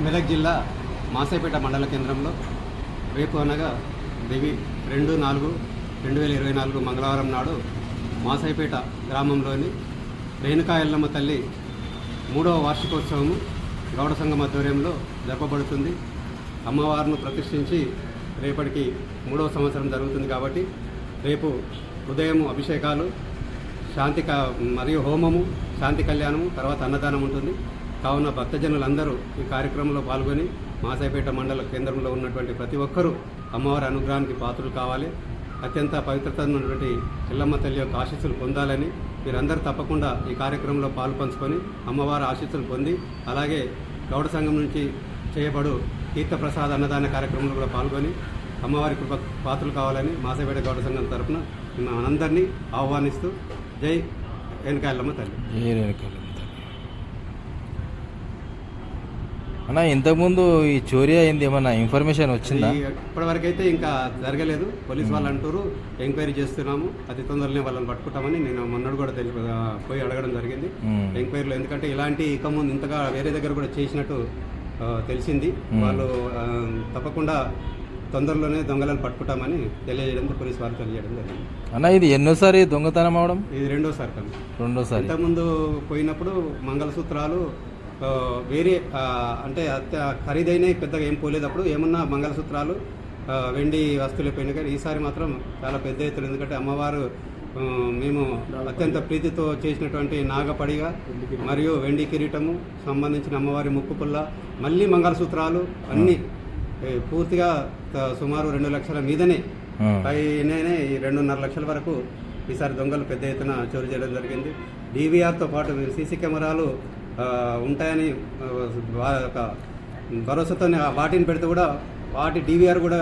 మెదక్ జిల్లా మాసాయిపేట మండల కేంద్రంలో రేపు అనగా 2/4/2024 మంగళవారం నాడు మాసాయిపేట గ్రామంలోని రేణుకా ఎల్లమ్మ తల్లి 3వ వార్షికోత్సవము గౌడ సంఘం ఆధ్వర్యంలో జరపబడుతుంది. అమ్మవారిని ప్రతిష్ఠించి రేపటికి 3వ సంవత్సరం జరుగుతుంది కాబట్టి రేపు ఉదయం అభిషేకాలు, మరియు హోమము, శాంతి కళ్యాణము, తర్వాత అన్నదానం ఉంటుంది. కావున భక్తజనులందరూ ఈ కార్యక్రమంలో పాల్గొని మాసాయిపేట మండల కేంద్రంలో ఉన్నటువంటి ప్రతి ఒక్కరూ అమ్మవారి అనుగ్రహానికి పాత్రలు కావాలి. అత్యంత పవిత్రత ఉన్నటువంటి ఎల్లమ్మ తల్లి యొక్క ఆశీస్సులు పొందాలని మీరందరూ తప్పకుండా ఈ కార్యక్రమంలో పాలు పంచుకొని అమ్మవారి ఆశీస్సులు పొంది, అలాగే గౌడ సంఘం నుంచి చేయబడు తీర్థప్రసాద అన్నదాన కార్యక్రమంలో కూడా పాల్గొని అమ్మవారి కృప పాత్రలు కావాలని మాసాయిపేట గౌడ సంఘం తరఫున మనందరినీ ఆహ్వానిస్తూ జై రేణుకా ఎల్లమ్మ తల్లి. అన్న, ఇంతకుముందు ఈ చోరీ అయింది, ఏమన్నా ఇన్ఫర్మేషన్ వచ్చిందా? ఇప్పటివరకు అయితే ఇంకా జరగలేదు. పోలీస్ వాళ్ళు అంటారు ఎంక్వైరీ చేస్తున్నాము, అతి తొందరలోనే వాళ్ళని పట్టుకుంటామని నేను మొన్నడు కూడా పోయి అడగడం జరిగింది ఎంక్వైరీలో. ఎందుకంటే ఇలాంటి ఇక ముందు ఇంతగా వేరే దగ్గర కూడా చేసినట్టు తెలిసింది. వాళ్ళు తప్పకుండా తొందరలోనే దొంగలను పట్టుకుంటామని తెలియజేయడంతో పోలీసు వారు తెలియజేయడం జరిగింది. అన్న, ఇది ఎన్నోసారి దొంగతనం అవడం? ఇది రెండోసారి కన్నా. ఇంతకుముందు పోయినప్పుడు మంగళసూత్రాలు వేరే అంటే ఖరీదైన పెద్దగా ఏం పోలేదు. అప్పుడు ఏమన్నా మంగళసూత్రాలు, వెండి వస్తువులు పోయినాయి. కానీ ఈసారి మాత్రం చాలా పెద్ద ఎత్తున, ఎందుకంటే అమ్మవారు మేము అత్యంత ప్రీతితో చేసినటువంటి నాగపడిగ మరియు వెండి కిరీటము సంబంధించిన అమ్మవారి ముక్కు పుల్ల, మళ్ళీ మంగళసూత్రాలు అన్నీ పూర్తిగా సుమారు 2 లక్షల మీదనే పైనే 2.5 లక్షల వరకు ఈసారి దొంగలు పెద్ద ఎత్తున చోరీ చేయడం జరిగింది. DVRతో పాటు సీసీ కెమెరాలు ఉంటాయని ఒక భరోసాతో వాటిని పెడితే కూడా వాటి DVR కూడా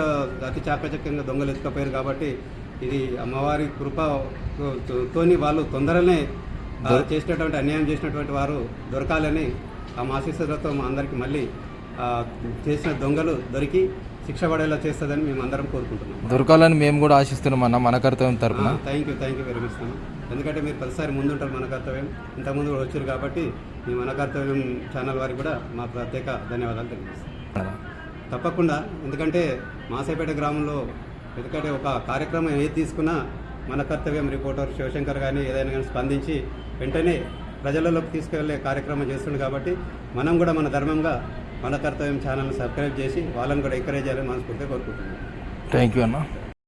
అతి చాకచక్యంగా దొంగలు ఎత్తుకపోయారు. కాబట్టి ఇది అమ్మవారి కృపతోని వాళ్ళు తొందరనే చేసినటువంటి అన్యాయం చేసినటువంటి వారు దొరకాలని ఆ ఆశీస్సులతో మా అందరికీ మళ్ళీ చేసిన దొంగలు దొరికి శిక్ష పడేలా చేస్తుందని మేము అందరం కోరుకుంటున్నాం. దొరకాలని మేము కూడా ఆశిస్తున్నాం అన్న, మన కర్తవ్యం తరపున. థ్యాంక్ యూ వెరీ మచ్ అన్న. ఎందుకంటే మీరు ప్రతిసారి ముందుంటారు మన కర్తవ్యం, ఇంతకుముందు కూడా వచ్చారు కాబట్టి మీ మన కర్తవ్యం ఛానల్ వారికి కూడా మా ప్రత్యేక ధన్యవాదాలు తెలియజేస్తాం. తప్పకుండా, ఎందుకంటే మాసాయిపేట గ్రామంలో ఎందుకంటే ఒక కార్యక్రమం ఏది తీసుకున్నా మన కర్తవ్యం రిపోర్టర్ శివశంకర్ కానీ ఏదైనా కానీ స్పందించి వెంటనే ప్రజలలోకి తీసుకెళ్లే కార్యక్రమం చేస్తుంది. కాబట్టి మనం కూడా మన ధర్మంగా మన కర్తవ్యం ఛానల్ని సబ్స్క్రైబ్ చేసి వాళ్ళని కూడా ఎంకరేజ్ చేయాలని మనస్ఫూర్తిగా కోరుకుంటున్నాం. థ్యాంక్ యూ అన్న.